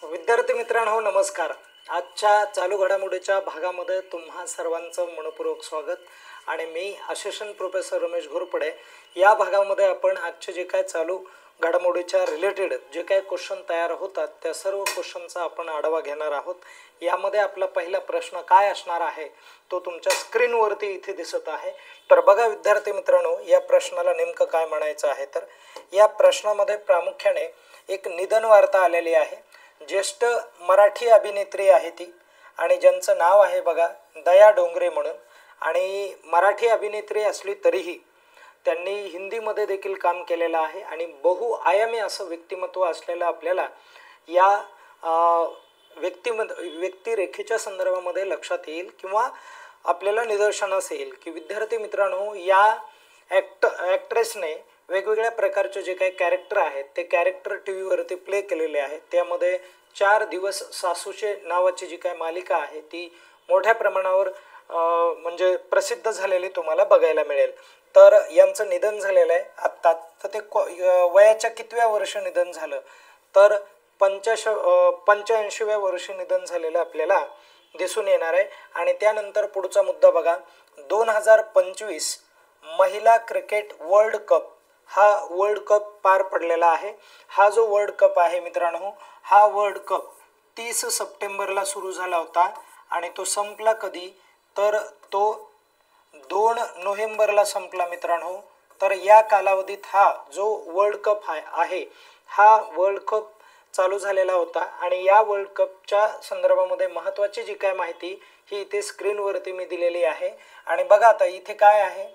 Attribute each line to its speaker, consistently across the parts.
Speaker 1: विद्यार्थी मित्रांनो नमस्कार. आजच्या चालू घडामोडीच्या भागामध्ये तुम्हा सर्वांचं मनपूर्वक स्वागत. आणि मी असिस्टंट प्रोफेसर रमेश घोरपडे. या भागामध्ये आपण आजचे जे काय चालू घडामोडीच्या रिलेटेड जे काय क्वेश्चन तयार होतात त्या सर्व क्वेश्चनचा आपण आढावा घेणार आहोत. यामध्ये आपला पहिला प्रश्न काय असणार आहे तो तुमच्या स्क्रीनवरती इथे दिसत आहे. तर बघा विद्यार्थी मित्रांनो, या प्रश्नाला नेमकं काय म्हणायचं आहे. तर या प्रश्नामध्ये प्रामुख्याने एक निधन वार्ता आलेली आहे. ज्येष्ठ मराठी अभिनेत्री आहे ती, आणि ज्यांचं नाव आहे बघा दया डोंगरे म्हणून. आणि मराठी अभिनेत्री असली तरीही त्यांनी हिंदीमध्ये देखील काम केलेलं आहे आणि बहुआयामी असं व्यक्तिमत्व असलेलं आपल्याला या व्यक्तिरेखेच्या संदर्भामध्ये लक्षात येईल किंवा आपल्याला निदर्शनास येईल की विद्यार्थी मित्रांनो, या ॲक्ट्रेसने वेगवेगळ्या प्रकारचे जे काही कॅरेक्टर आहेत ते कॅरेक्टर टी व्हीवरती प्ले केलेले आहेत. त्यामध्ये 4 दिवस सासूचे नावाची जी काही मालिका आहे ती मोठ्या प्रमाणावर म्हणजे प्रसिद्ध झालेली तुम्हाला बघायला मिळेल. तर यांचं निधन झालेलं आहे आत्ता. तर ते वयाच्या कितव्या वर्षी निधन झालं, तर 85व्या वर्षी निधन झालेलं आपल्याला दिसून येणार आहे. आणि त्यानंतर पुढचा मुद्दा बघा, 2025 महिला क्रिकेट वर्ल्ड कप हा वर्ल्ड कप पार पडलेला आहे. हा जो वर्ल्ड कप आहे मित्रांनो, हा वर्ल्ड कप 30 सप्टेंबरला सुरू झाला होता आणि तो संपला कधी, तर तो 2 नोव्हेंबरला संपला मित्रांनो. तर या कालावधीत हा जो वर्ल्ड कप आहे हा वर्ल्ड कप चालू झालेला होता. आणि या वर्ल्ड कपच्या संदर्भामध्ये महत्त्वाची जी काय माहिती ही इथे स्क्रीनवरती मी दिलेली आहे. आणि बघा आता इथे काय आहे,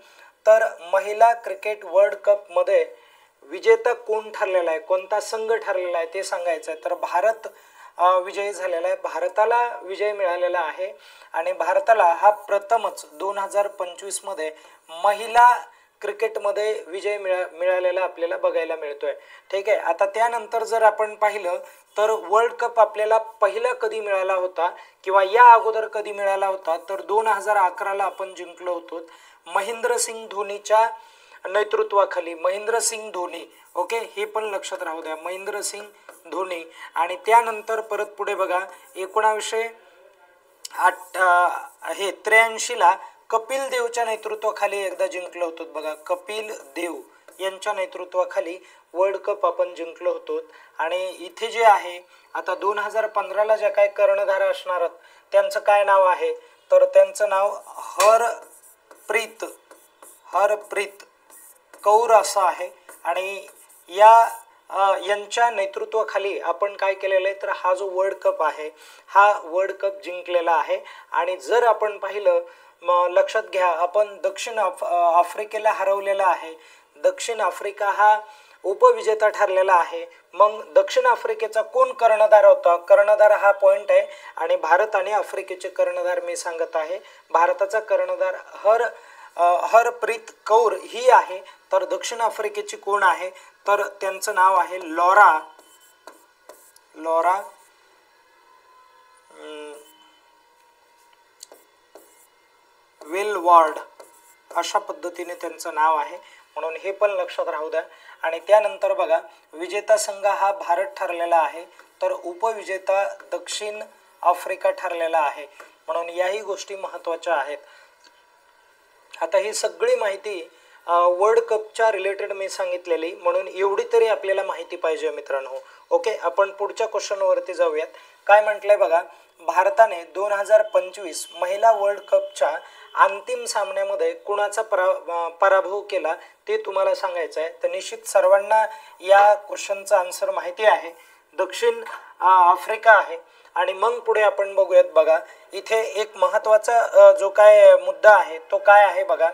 Speaker 1: तर महिला क्रिकेट वर्ल्ड कपमध्ये विजेता कोण ठरलेला आहे, कोणता संघ ठरलेला आहे ते सांगायचं आहे. तर भारत विजयी झालेला आहे, भारताला विजय मिळालेला आहे. आणि भारताला हा प्रथमच 2025मध्ये महिला क्रिकेटमध्ये विजय मिळालेला आपल्याला बघायला मिळतोय. ठीक आहे. आता त्यानंतर जर आपण पाहिलं तर वर्ल्ड कप आपल्याला पहिला कधी मिळाला होता किंवा या अगोदर कधी मिळाला होता, तर 2011ला आपण जिंकलो होतो महेंद्रसिंग धोनीच्या नेतृत्वाखाली. महेंद्रसिंग धोनी, ओके, हे पण लक्षात राहू द्या, महेंद्रसिंग धोनी. आणि त्यानंतर परत पुढे बघा 1983ला कपिल देवच्या नेतृत्वाखाली एकदा जिंकलो होतो बघा. कपिल देव यांच्या नेतृत्वाखाली वर्ल्ड कप आपण जिंकलो होतो. आणि इथे जे आहे आता 2015ला ज्या काही कर्णधार असणार त्यांचं काय नाव आहे, तर त्यांचं नाव हरप्रीत कौर असं आहे. आणि यांच्या नेतृत्वाखाली आपण काय केलेलं आहे, तर हा जो वर्ल्ड कप आहे हा वर्ल्ड कप जिंकलेला आहे. आणि जर आपण पाहिलं, लक्षात घ्या, आपण दक्षिण आफ्रिकेला हरवलेला आहे. दक्षिण आफ्रिका हा उपविजेता ठरलेला आहे. मग दक्षिण आफ्रिकेचा कोण कर्णधार होता, कर्णधार हा पॉइंट आहे. आणि भारत आणि आफ्रिकेचे कर्णधार मी सांगत आहे. भारताचा कर्णधार हरप्रीत कौर ही आहे. तर दक्षिण आफ्रिकेची कोण आहे, तर त्यांचं नाव आहे लॉरा वेलवॉर्ड अशा पद्धतीने त्यांचं नाव आहे, म्हणून हे पण लक्षात राहू द्या. आणि त्यानंतर बघा विजेता संघ हा भारत ठरलेला आहे, तर उपविजेता दक्षिण आफ्रिका ठरलेला आहे. म्हणून याही गोष्टी महत्त्वाच्या आहेत. आता ही सगळी माहिती वर्ल्ड कपच्या रिलेटेड मी सांगितलेली, म्हणून एवढी तरी आपल्याला माहिती पाहिजे मित्रांनो. ओके, आपण पुढच्या क्वेश्चनवरती जाऊयात. काय म्हटलंय बघा, भारताने 2025 महिला वर्ल्ड कपच्या अंतिम सामन्यामध्ये कुणाचा पराभव केला ते तुम्हाला सांगायचं आहे. तर निश्चित सर्वांना या क्वेश्चनचा आन्सर माहिती आहे, दक्षिण आफ्रिका आहे. आणि मग पुढे आपण बघूयात बघा, इथे एक महत्त्वाचा जो काय मुद्दा आहे तो काय आहे बघा,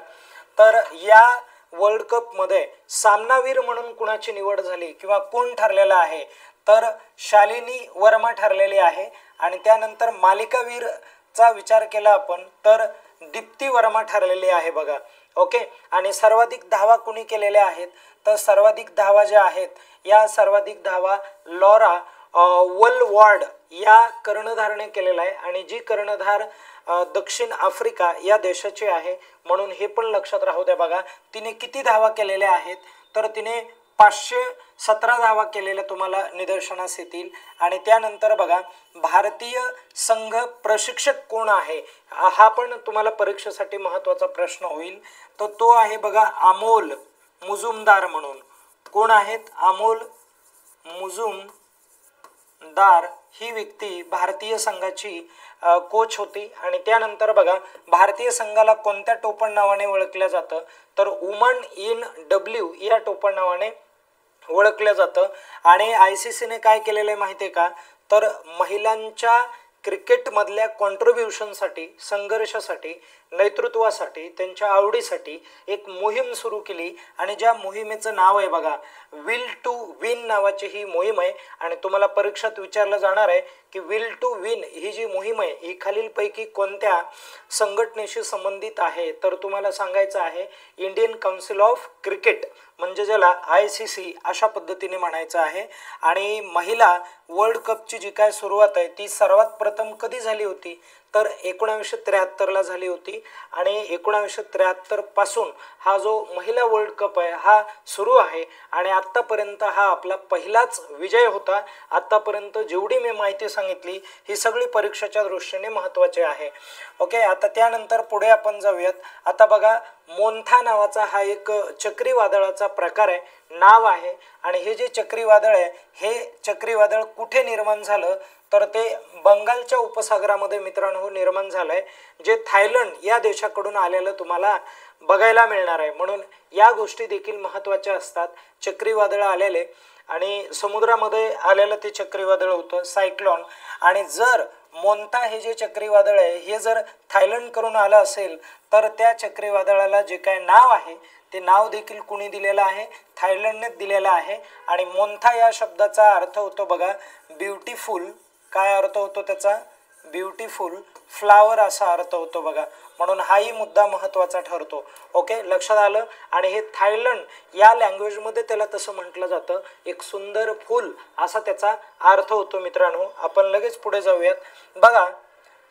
Speaker 1: तर या वर्ल्ड कपमध्ये सामनावीर म्हणून कुणाची निवड झाली किंवा कोण ठरलेला आहे, तर शालिनी वर्मा ठरलेली आहे. आणि त्यानंतर मालिकावीरचा विचार केला आपण तर दीप्ती वर्मा ठरलेली आहे बघा. ओके, आणि सर्वाधिक धावा कुणी केलेल्या आहेत, तर सर्वाधिक धावा ज्या आहेत या सर्वाधिक धावा लॉरा वेलवॉर्ड या कर्णधारने केलेला आहे. आणि जी कर्णधार दक्षिण आफ्रिका या देशाची आहे, म्हणून हे पण लक्षात राहू द्या बघा. तिने किती धावा केलेल्या आहेत, तर तिने 517 धावा केलेल्या तुम्हाला निदर्शनास येतील. आणि त्यानंतर बघा भारतीय संघ प्रशिक्षक कोण आहे, हा पण तुम्हाला परीक्षेसाठी महत्त्वाचा प्रश्न होईल. तर तो आहे बघा अमोल मुजुमदार म्हणून. कोण आहेत? अमोल मुजुमदार ही व्यक्ती भारतीय संघाची कोच होती. आणि त्यानंतर बघा भारतीय संघाला कोणत्या टोपण नावाने ओळखलं जातं, तर वुमन इन डब्ल्यू या टोपण नावाने ओळखलं जातं. आणि ICC ने काय केलेलं आहे माहिती आहे का, तर महिलांच्या क्रिकेटमधल्या कॉन्ट्रीब्युशनसाठी, संघर्षासाठी, नेतृत्वासाठी, त्यांच्या आवडीसाठी एक मोहीम सुरू केली. आणि ज्या मोहिमेचं नाव आहे बघा विल टू विन नावाची ही मोहीम आहे. आणि तुम्हाला परीक्षेत विचारलं जाणार आहे की विल टू विन ही जी मोहीम आहे ही खालीलपैकी कोणत्या संघटनेशी संबंधित आहे, तर तुम्हाला सांगायचं आहे इंडियन काउन्सिल ऑफ क्रिकेट, म्हणजे ज्याला ICC अशा पद्धतीने म्हणायचं आहे. आणि महिला वर्ल्ड कपची जी काय सुरुवात आहे ती सर्वात प्रथम कधी झाली होती, तर 1973ला झाली होती. आणि 1973 पासून हा जो महिला वर्ल्ड कप आहे हा सुरू आहे. आणि आत्तापर्यंत हा आपला पहिलाच विजय होता. आत्तापर्यंत जेवढी मी माहिती सांगितली ही सगळी परीक्षेच्या दृष्टीने महत्त्वाची आहे. ओके, आता त्यानंतर पुढे आपण जाऊयात. आता बघा मोन्था नावाचा हा एक चक्रीवादळाचा प्रकार आहे, नाव आहे. आणि हे जे चक्रीवादळ आहे हे चक्रीवादळ कुठे निर्माण झालं, तर ते बंगालच्या उपसागरामध्ये मित्रांनो निर्माण झालंय, जे थायलंड या देशाकडून आलेलं तुम्हाला बघायला मिळणार आहे. म्हणून या गोष्टी देखील महत्त्वाच्या असतात. चक्रीवादळ आलेले आणि समुद्रामध्ये आलेलं ते चक्रीवादळ होतं सायक्लॉन. आणि जर मोन्था हे जे चक्रीवादळ आहे हे जर थायलंडकडून आलं असेल तर त्या चक्रीवादळाला जे काय नाव आहे ते नाव देखील कुणी दिलेलं आहे, थायलंडने दिलेलं आहे. आणि मोन्था या शब्दाचा अर्थ होतो बघा ब्युटिफुल. काय अर्थ होतो त्याचा? ब्युटिफुल फ्लावर असा अर्थ होतो बघा. म्हणून हाही मुद्दा महत्त्वाचा ठरतो. ओके, लक्षात आलं. आणि हे थायलंड या लँग्वेजमध्ये त्याला तसं म्हटलं जातं, एक सुंदर फूल असा त्याचा अर्थ होतो मित्रांनो. आपण लगेच पुढे जाऊयात. बघा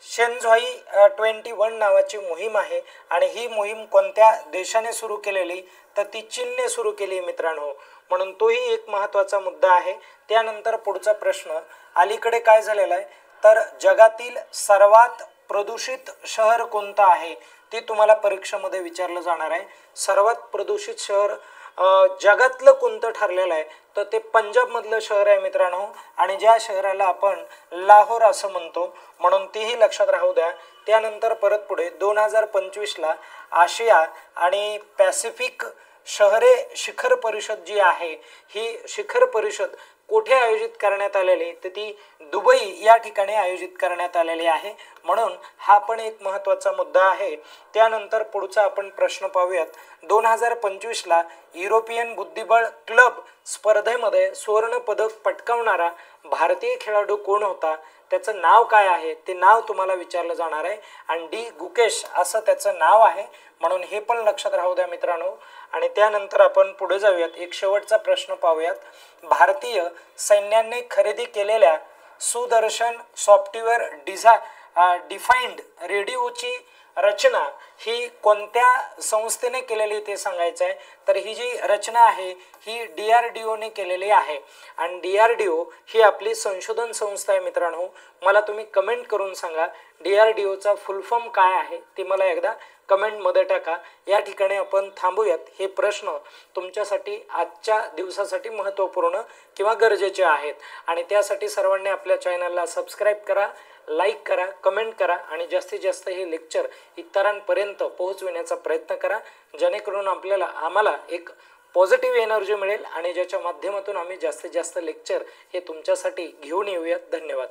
Speaker 1: शेन्झाई 21 नावाची मोहीम आहे. आणि ही मोहीम कोणत्या देशाने सुरू केलेली, तर ती चीनने सुरू केली मित्रांनो. म्हणून तोही एक महत्त्वाचा मुद्दा आहे. त्यानंतर पुढचा प्रश्न, अलीकडे काय झालेला आहे, तर जगातील सर्वात प्रदूषित शहर कोणतं आहे ते तुम्हाला परीक्षेमध्ये विचारलं जाणार आहे. सर्वात प्रदूषित शहर जगातलं कोणतं ठरलेलं आहे, तर ते पंजाबमधलं शहर आहे मित्रांनो. आणि ज्या शहराला आपण लाहोर असं म्हणतो, म्हणून तेही लक्षात राहू द्या. त्यानंतर परत पुढे 2025ला आशिया आणि पॅसिफिक शहरे शिखर परिषद जी आहे ही शिखर परिषद कोठे आयोजित करण्यात आलेली, तर ती दुबई या ठिकाणी आयोजित करण्यात आलेली आहे. म्हणून हा पण एक महत्त्वाचा मुद्दा आहे. त्यानंतर पुढचा आपण प्रश्न पाहूयात. 2025ला युरोपियन बुद्धिबळ क्लब स्पर्धेमध्ये सुवर्ण पदक पटकावणारा भारतीय खेळाडू कोण होता, त्याचं नाव काय आहे ते नाव तुम्हाला विचारलं जाणार आहे. आणि डी गुकेश असं त्याचं नाव आहे. म्हणून हे पण लक्षात राहू द्या मित्रांनो. आणि त्यानंतर आपण पुढे जाऊयात. एक शेवटचा प्रश्न पाहूयात. भारतीय सैन्याने खरेदी केलेल्या सुदर्शन सॉफ्टवेअर डिफाईन्ड रेडिओची रचना ही कोणत्या संस्थेने केलेली ते सांगायचं आहे. तर ही जी रचना आहे ही DRDOने केलेली आहे. आणि DRDO ही आपली संशोधन संस्था आहे मित्रांनो. मला तुम्ही कमेंट करून सांगा DRDOचा फुल फॉर्म काय आहे ते मला एकदा कमेंटमध्ये टाका. या ठिकाणी आपण थांबूयात. हे प्रश्न तुमच्यासाठी आजच्या दिवसासाठी महत्त्वपूर्ण किंवा गरजेचे आहेत. आणि त्यासाठी सर्वांनी आपल्या चॅनलला सबस्क्राईब करा, लाईक करा, कमेंट करा आणि जास्तीत जास्त हे लेक्चर इतरांपर्यंत पोहोचविण्याचा प्रयत्न करा, जेणेकरून आम्हाला एक पॉझिटिव्ह एनर्जी मिळेल आणि ज्याच्या माध्यमातून आम्ही जास्तीत जास्त लेक्चर हे तुमच्यासाठी घेऊन येऊयात. धन्यवाद.